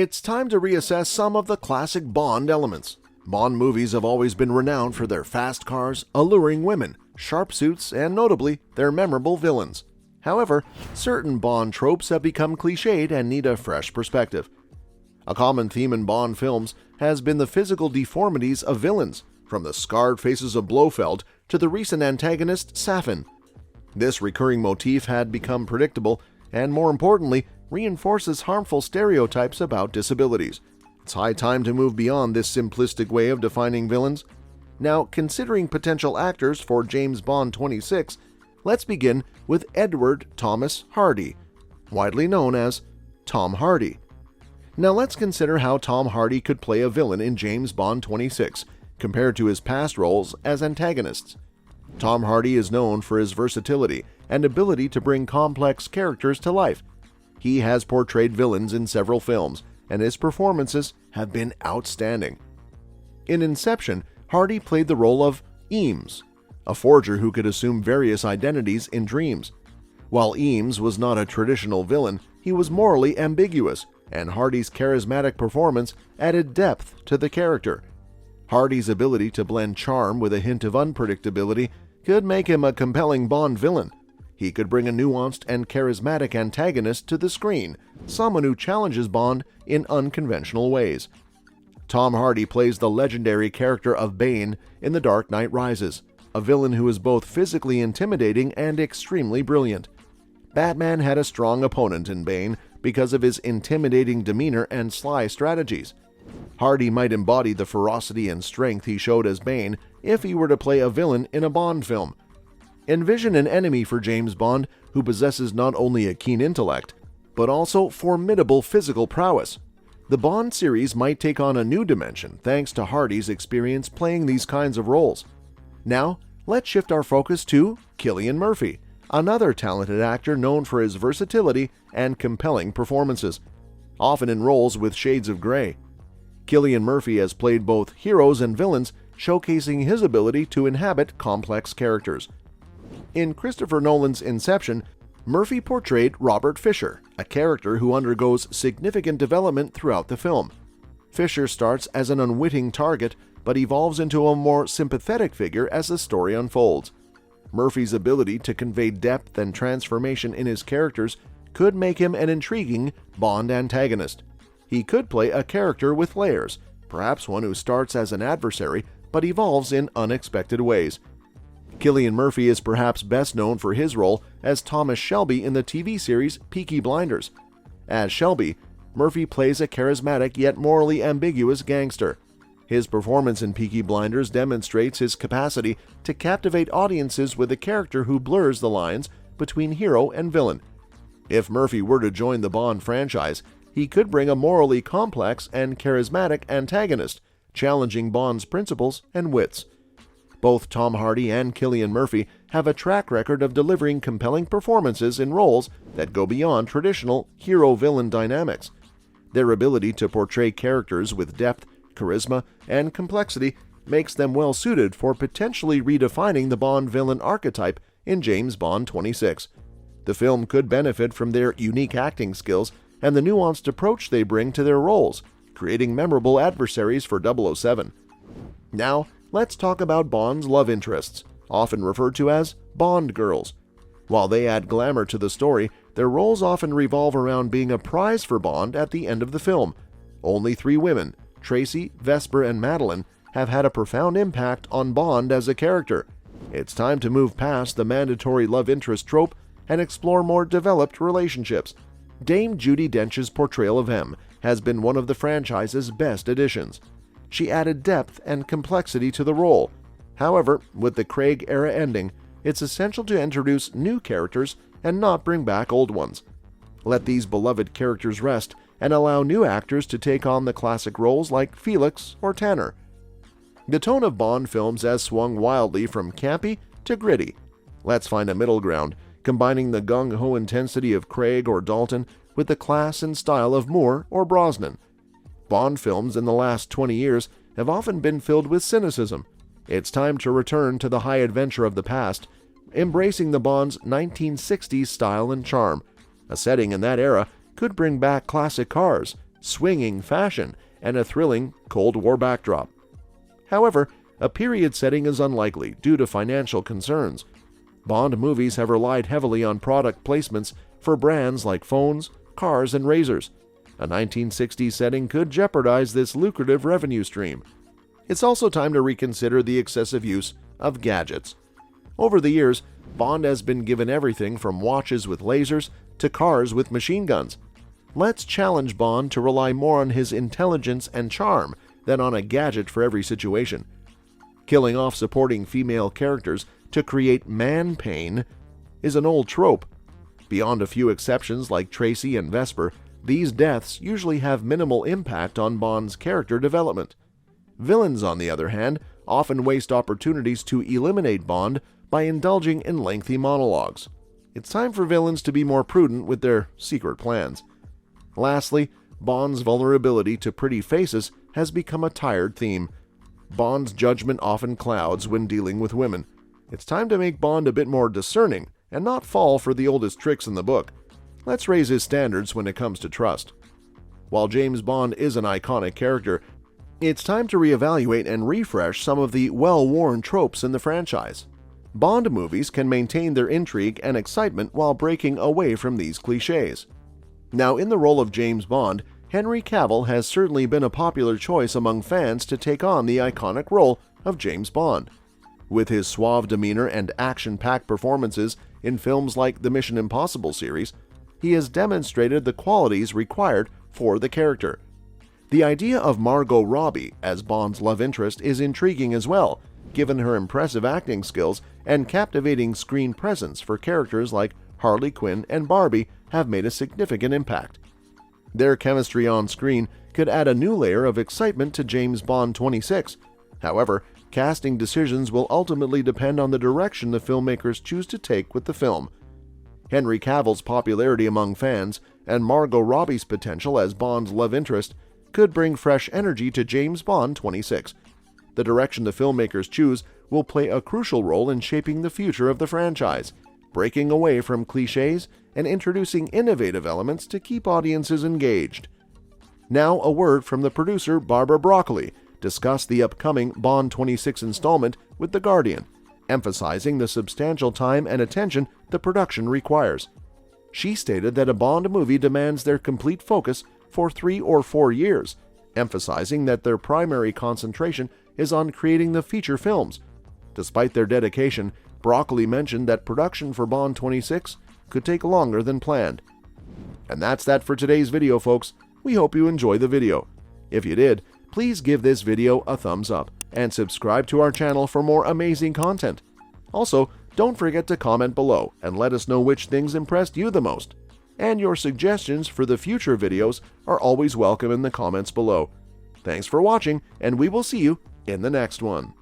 It's time to reassess some of the classic Bond elements. Bond movies have always been renowned for their fast cars, alluring women, sharp suits, and notably, their memorable villains. However, certain Bond tropes have become cliched and need a fresh perspective. A common theme in Bond films has been the physical deformities of villains, from the scarred faces of Blofeld to the recent antagonist Safin. This recurring motif had become predictable and, more importantly, reinforces harmful stereotypes about disabilities. It's high time to move beyond this simplistic way of defining villains. Now, considering potential actors for James Bond 26, let's begin with Edward Thomas Hardy, widely known as Tom Hardy. Now let's consider how Tom Hardy could play a villain in James Bond 26, compared to his past roles as antagonists. Tom Hardy is known for his versatility and ability to bring complex characters to life. He has portrayed villains in several films, and his performances have been outstanding. In Inception, Hardy played the role of Eames, a forger who could assume various identities in dreams. While Eames was not a traditional villain, he was morally ambiguous, and Hardy's charismatic performance added depth to the character. Hardy's ability to blend charm with a hint of unpredictability could make him a compelling Bond villain. He could bring a nuanced and charismatic antagonist to the screen, someone who challenges Bond in unconventional ways. Tom Hardy plays the legendary character of Bane in The Dark Knight Rises, a villain who is both physically intimidating and extremely brilliant. Batman had a strong opponent in Bane because of his intimidating demeanor and sly strategies. Hardy might embody the ferocity and strength he showed as Bane if he were to play a villain in a Bond film. Envision an enemy for James Bond who possesses not only a keen intellect, but also formidable physical prowess. The Bond series might take on a new dimension thanks to Hardy's experience playing these kinds of roles. Now, let's shift our focus to Cillian Murphy, another talented actor known for his versatility and compelling performances, often in roles with shades of gray. Cillian Murphy has played both heroes and villains, showcasing his ability to inhabit complex characters. In Christopher Nolan's Inception, Murphy portrayed Robert Fisher, a character who undergoes significant development throughout the film. Fisher starts as an unwitting target, but evolves into a more sympathetic figure as the story unfolds. Murphy's ability to convey depth and transformation in his characters could make him an intriguing Bond antagonist. He could play a character with layers, perhaps one who starts as an adversary but evolves in unexpected ways. Cillian Murphy is perhaps best known for his role as Thomas Shelby in the TV series Peaky Blinders. As Shelby, Murphy plays a charismatic yet morally ambiguous gangster. His performance in Peaky Blinders demonstrates his capacity to captivate audiences with a character who blurs the lines between hero and villain. If Murphy were to join the Bond franchise, he could bring a morally complex and charismatic antagonist, challenging Bond's principles and wits. Both Tom Hardy and Cillian Murphy have a track record of delivering compelling performances in roles that go beyond traditional hero-villain dynamics. Their ability to portray characters with depth, charisma, and complexity makes them well suited for potentially redefining the Bond villain archetype in James Bond 26. The film could benefit from their unique acting skills and the nuanced approach they bring to their roles, creating memorable adversaries for 007. Now, let's talk about Bond's love interests, often referred to as Bond girls. While they add glamour to the story, their roles often revolve around being a prize for Bond at the end of the film. Only 3 women, Tracy, Vesper, and Madeline, have had a profound impact on Bond as a character. It's time to move past the mandatory love interest trope and explore more developed relationships. Dame Judi Dench's portrayal of M has been one of the franchise's best additions. She added depth and complexity to the role. However, with the Craig era ending, it's essential to introduce new characters and not bring back old ones. Let these beloved characters rest and allow new actors to take on the classic roles like Felix or Tanner. The tone of Bond films has swung wildly from campy to gritty. Let's find a middle ground, combining the gung-ho intensity of Craig or Dalton with the class and style of Moore or Brosnan. Bond films in the last 20 years have often been filled with cynicism. It's time to return to the high adventure of the past, embracing the Bond's 1960s style and charm. A setting in that era could bring back classic cars, swinging fashion, and a thrilling Cold War backdrop. However, a period setting is unlikely due to financial concerns. Bond movies have relied heavily on product placements for brands like phones, cars, and razors. A 1960s setting could jeopardize this lucrative revenue stream. It's also time to reconsider the excessive use of gadgets. Over the years, Bond has been given everything from watches with lasers to cars with machine guns. Let's challenge Bond to rely more on his intelligence and charm than on a gadget for every situation. Killing off supporting female characters to create man pain is an old trope. Beyond a few exceptions like Tracy and Vesper, these deaths usually have minimal impact on Bond's character development. Villains, on the other hand, often waste opportunities to eliminate Bond by indulging in lengthy monologues. It's time for villains to be more prudent with their secret plans. Lastly, Bond's vulnerability to pretty faces has become a tired theme. Bond's judgment often clouds when dealing with women. It's time to make Bond a bit more discerning and not fall for the oldest tricks in the book. Let's raise his standards when it comes to trust. While James Bond is an iconic character, it's time to reevaluate and refresh some of the well-worn tropes in the franchise. Bond movies can maintain their intrigue and excitement while breaking away from these cliches. Now, in the role of James Bond, Henry Cavill has certainly been a popular choice among fans to take on the iconic role of James Bond. With his suave demeanor and action-packed performances in films like the Mission Impossible series, he has demonstrated the qualities required for the character. The idea of Margot Robbie as Bond's love interest is intriguing as well, given her impressive acting skills and captivating screen presence for characters like Harley Quinn and Barbie have made a significant impact. Their chemistry on screen could add a new layer of excitement to James Bond 26. However, casting decisions will ultimately depend on the direction the filmmakers choose to take with the film. Henry Cavill's popularity among fans and Margot Robbie's potential as Bond's love interest could bring fresh energy to James Bond 26. The direction the filmmakers choose will play a crucial role in shaping the future of the franchise, breaking away from cliches and introducing innovative elements to keep audiences engaged. Now, a word from the producer Barbara Broccoli discussed the upcoming Bond 26 installment with The Guardian, emphasizing the substantial time and attention the production requires. She stated that a Bond movie demands their complete focus for 3 or 4 years, emphasizing that their primary concentration is on creating the feature films. Despite their dedication, Broccoli mentioned that production for Bond 26 could take longer than planned. And that's that for today's video, folks. We hope you enjoyed the video. If you did, please give this video a thumbs up and subscribe to our channel for more amazing content. Also, don't forget to comment below and let us know which things impressed you the most. And your suggestions for the future videos are always welcome in the comments below. Thanks for watching, and we will see you in the next one.